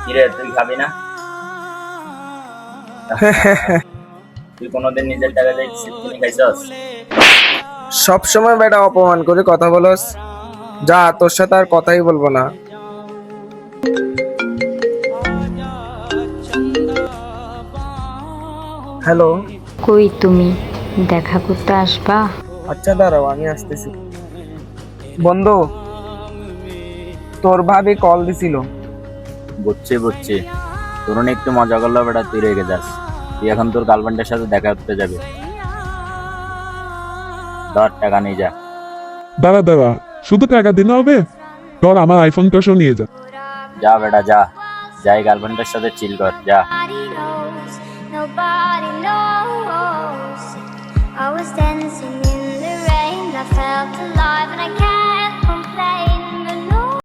কিরে তুই খাবি না? তুই কোনোদিন নিজের টাকা দিয়ে সিটকিনি খাইছস? সব সময় বেটা অপমান করে কথা বলস। যা, তোর সাথে আর কথাই বলবো না। হ্যালো। কই তুমি দেখা করতে আসবা? আচ্ছা দাঁড়াও, আমি আসতেছি। বন্ধু, তোর ভাবি কল দিছিল। বুঝছি তোর একটু মজা করলো বেটা, তুই রেগে যাস। তুই এখন তোর গার্লফ্রেন্ডের সাথে দেখা করতে যাবি। ধর টাকা নিয়ে যা। দাঁড়া দাঁড়া, শুধু টাকা দিলে হবে? ধর আমার আইফোন 10 নিয়ে যা। যা বেটা যা, যাই গার্লফ্রেন্ডের সাথে চিল কর যা। Nobody knows. I was dancing